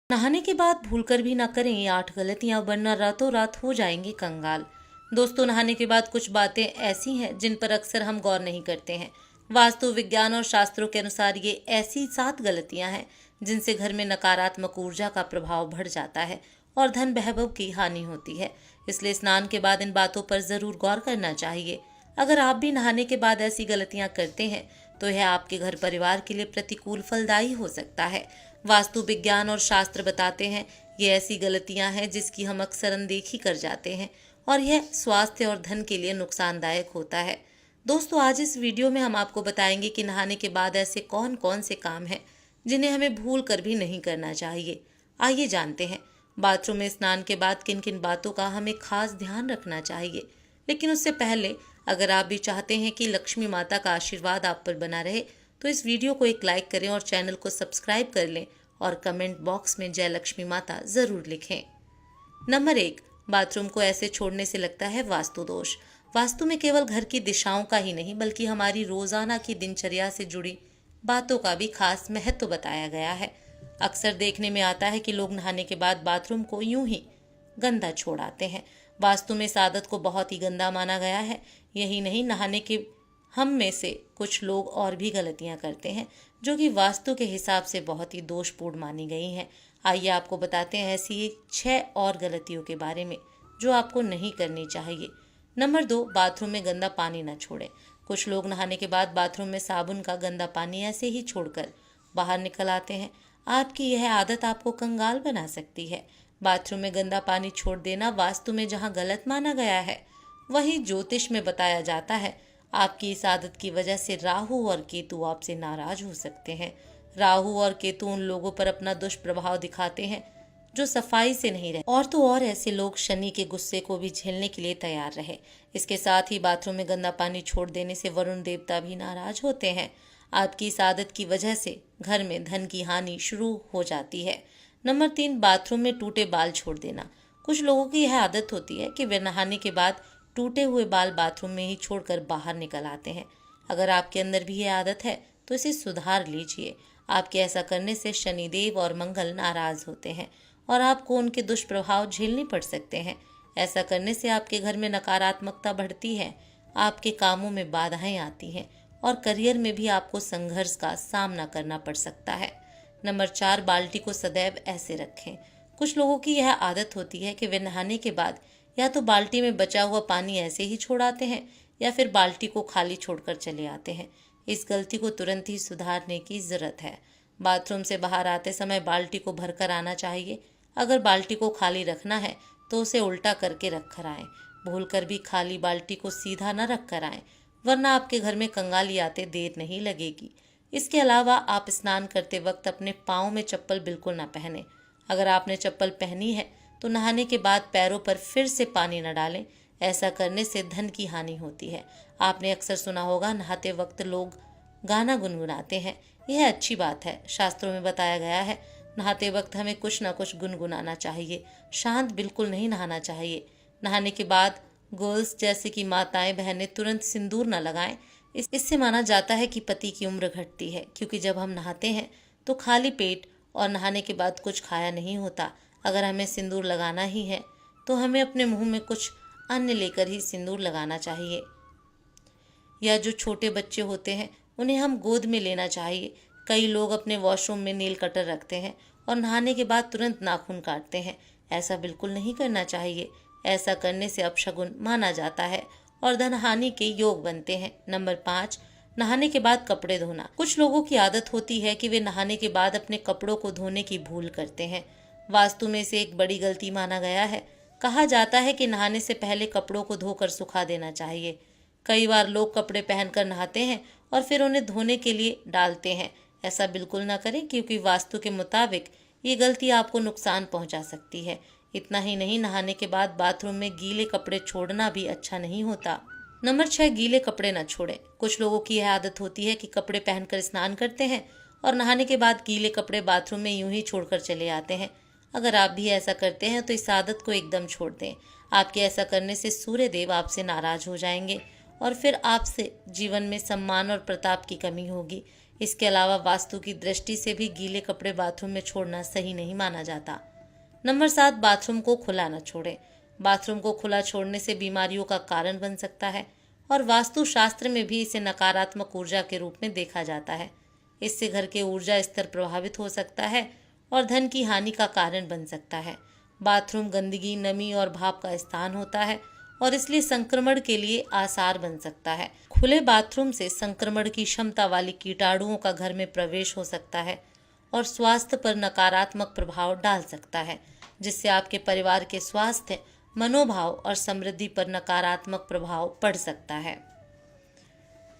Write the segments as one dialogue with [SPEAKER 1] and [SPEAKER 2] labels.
[SPEAKER 1] नहाने के बाद भूलकर भी ना करें ये 8 गलतियां, वरना रातों रात हो जाएंगे कंगाल। दोस्तों, नहाने के बाद कुछ बातें ऐसी हैं जिन पर अक्सर हम गौर नहीं करते हैं। वास्तु विज्ञान और शास्त्रों के अनुसार ये ऐसी 7 गलतियां हैं जिनसे घर में नकारात्मक ऊर्जा का प्रभाव बढ़ जाता है और धन वैभव की हानि होती है। इसलिए स्नान के बाद इन बातों पर जरूर गौर करना चाहिए। अगर आप भी नहाने के बाद ऐसी गलतियां करते हैं तो यह आपके घर परिवार के लिए प्रतिकूल फलदायी हो सकता है। वास्तु विज्ञान और शास्त्र बताते हैं ये ऐसी गलतियां हैं जिसकी हम अक्सर अनदेखी कर जाते हैं और यह स्वास्थ्य और धन के लिए नुकसानदायक होता है। दोस्तों, आज इस वीडियो में हम आपको बताएंगे कि नहाने के बाद ऐसे कौन कौन से काम हैं जिन्हें हमें भूल कर भी नहीं करना चाहिए। आइए जानते हैं, बाथरूम में स्नान के बाद किन किन बातों का हमें खास ध्यान रखना चाहिए। लेकिन उससे पहले, अगर आप भी चाहते हैं कि लक्ष्मी माता का आशीर्वाद आप पर बना रहे, तो इस वीडियो को एक लाइक करें और चैनल को सब्सक्राइब कर लें और कमेंट बॉक्स में जय लक्ष्मी माता जरूर लिखें। नंबर 1, बाथरूम को ऐसे छोड़ने से लगता है वास्तु दोष। वास्तु में केवल घर की दिशाओं का ही नहीं बल्कि हमारी रोजाना की दिनचर्या से जुड़ी बातों का भी खास महत्व बताया गया है। अक्सर देखने में आता है कि लोग नहाने के बाद बाथरूम को यूं ही गंदा छोड़ आते हैं। वास्तु में इस आदत को बहुत ही गंदा माना गया है। यही नहीं, नहाने के हम में से कुछ लोग और भी गलतियां करते हैं जो कि वास्तु के हिसाब से बहुत ही दोषपूर्ण मानी गई हैं। आइए आपको बताते हैं ऐसी 6 और गलतियों के बारे में जो आपको नहीं करनी चाहिए। नंबर 2, बाथरूम में गंदा पानी न छोड़ें। कुछ लोग नहाने के बाद बाथरूम में साबुन का गंदा पानी ऐसे ही छोड़कर बाहर निकल आते हैं। आपकी यह आदत आपको कंगाल बना सकती है। बाथरूम में गंदा पानी छोड़ देना वास्तु में जहां गलत माना गया है, वहीं ज्योतिष में बताया जाता है आपकी इस आदत की वजह से राहु और केतु आपसे नाराज हो सकते हैं। राहु और केतु उन लोगों पर अपना दुष्प्रभाव दिखाते हैं जो सफाई से नहीं रहे, और तो और ऐसे लोग शनि के गुस्से को भी झेलने के लिए तैयार रहे। इसके साथ ही बाथरूम में गंदा पानी छोड़ देने से वरुण देवता भी नाराज होते हैं। आपकी इस आदत की वजह से घर में धन की हानि शुरू हो जाती है। नंबर 3, बाथरूम में टूटे बाल छोड़ देना। कुछ लोगों की यह आदत होती है कि वे नहाने के बाद टूटे हुए बाल बाथरूम में ही छोड़कर बाहर निकल आते हैं। अगर आपके अंदर भी यह आदत है तो इसे सुधार लीजिए। आपके ऐसा करने से शनिदेव और मंगल नाराज होते हैं और आपको उनके दुष्प्रभाव झेलने पड़ सकते हैं। ऐसा करने से आपके घर में नकारात्मकता बढ़ती है, आपके कामों में बाधाएं आती हैं और करियर में भी आपको संघर्ष का सामना करना पड़ सकता है। नंबर 4, बाल्टी को सदैव ऐसे रखें। कुछ लोगों की यह आदत होती है कि वे नहाने के बाद या तो बाल्टी में बचा हुआ पानी ऐसे ही छोड़ आते हैं या फिर बाल्टी को खाली छोड़कर चले आते हैं। इस गलती को तुरंत ही सुधारने की जरूरत है। बाथरूम से बाहर आते समय बाल्टी को भरकर आना चाहिए। अगर बाल्टी को खाली रखना है तो उसे उल्टा करके रख कर आएं। भूलकर भी खाली बाल्टी को सीधा न रख कर आएं, वरना आपके घर में कंगाली आते देर नहीं लगेगी। इसके अलावा आप स्नान करते वक्त अपने पाँव में चप्पल बिल्कुल ना पहने। अगर आपने चप्पल पहनी है तो नहाने के बाद पैरों पर फिर से पानी न डालें। ऐसा करने से धन की हानि होती है। आपने अक्सर सुना होगा, नहाते वक्त लोग गाना गुनगुनाते हैं। यह अच्छी बात है। शास्त्रों में बताया गया है नहाते वक्त हमें कुछ ना कुछ गुनगुनाना चाहिए। शांत बिल्कुल नहीं नहाना चाहिए। नहाने के बाद गर्ल्स जैसे कि माताएं बहनें तुरंत सिंदूर न लगाएं। इससे माना जाता है कि पति की उम्र घटती है, क्योंकि जब हम नहाते हैं तो खाली पेट और नहाने के बाद कुछ खाया नहीं होता। अगर हमें सिंदूर लगाना ही है तो हमें अपने मुंह में कुछ अन्य लेकर ही सिंदूर लगाना चाहिए। या जो छोटे बच्चे होते हैं उन्हें हम गोद में लेना चाहिए। कई लोग अपने वॉशरूम में नेल कटर रखते हैं और नहाने के बाद तुरंत नाखून काटते हैं। ऐसा बिल्कुल नहीं करना चाहिए। ऐसा करने से अपशगुन माना जाता है और धन हानि के योग बनते हैं। नंबर 5, नहाने के बाद कपड़े धोना। कुछ लोगों की आदत होती है कि वे नहाने के बाद अपने कपड़ों को धोने की भूल करते हैं। वास्तु में से एक बड़ी गलती माना गया है। कहा जाता है कि नहाने से पहले कपड़ों को धोकर सुखा देना चाहिए। कई बार लोग कपड़े पहनकर नहाते हैं और फिर उन्हें धोने के लिए डालते हैं। ऐसा बिल्कुल ना करें, क्योंकि वास्तु के मुताबिक ये गलती आपको नुकसान पहुंचा सकती है। इतना ही नहीं, नहाने के बाद बाथरूम में गीले कपड़े छोड़ना भी अच्छा नहीं होता। नंबर 6, गीले कपड़े न छोड़ें। कुछ लोगों की यह आदत होती है कि कपड़े पहनकर स्नान करते हैं और नहाने के बाद गीले कपड़े बाथरूम में यूं ही छोड़कर चले आते हैं। अगर आप भी ऐसा करते हैं तो इस आदत को एकदम छोड़ दें। आपके ऐसा करने से सूर्य देव आपसे नाराज हो जाएंगे और फिर आपसे जीवन में सम्मान और प्रताप की कमी होगी। इसके अलावा वास्तु की दृष्टि से भी गीले कपड़े बाथरूम में छोड़ना सही नहीं माना जाता। नंबर 7, बाथरूम को खुला न छोड़ें। बाथरूम को खुला छोड़ने से बीमारियों का कारण बन सकता है और वास्तु शास्त्र में भी इसे नकारात्मक ऊर्जा के रूप में देखा जाता है। इससे घर के ऊर्जा स्तर प्रभावित हो सकता है और धन की हानि का कारण बन सकता है। बाथरूम गंदगी, नमी और भाप का स्थान होता है और इसलिए संक्रमण के लिए आसार बन सकता है। खुले बाथरूम से संक्रमण की क्षमता वाली कीटाणुओं का घर में प्रवेश हो सकता है और स्वास्थ्य पर नकारात्मक प्रभाव डाल सकता है, जिससे आपके परिवार के स्वास्थ्य, मनोभाव और समृद्धि पर नकारात्मक प्रभाव पड़ सकता है।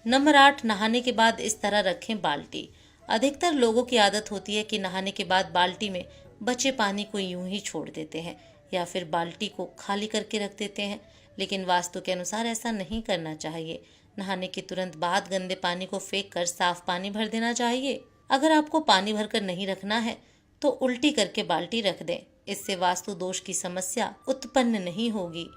[SPEAKER 1] नंबर 8, नहाने के बाद इस तरह रखें बाल्टी। अधिकतर लोगों की आदत होती है कि नहाने के बाद बाल्टी में बचे पानी को यूं ही छोड़ देते हैं या फिर बाल्टी को खाली करके रख देते हैं, लेकिन वास्तु के अनुसार ऐसा नहीं करना चाहिए। नहाने के तुरंत बाद गंदे पानी को फेंक कर साफ पानी भर देना चाहिए। अगर आपको पानी भरकर नहीं रखना है तो उल्टी करके बाल्टी रख दें। इससे वास्तु दोष की समस्या उत्पन्न नहीं होगी।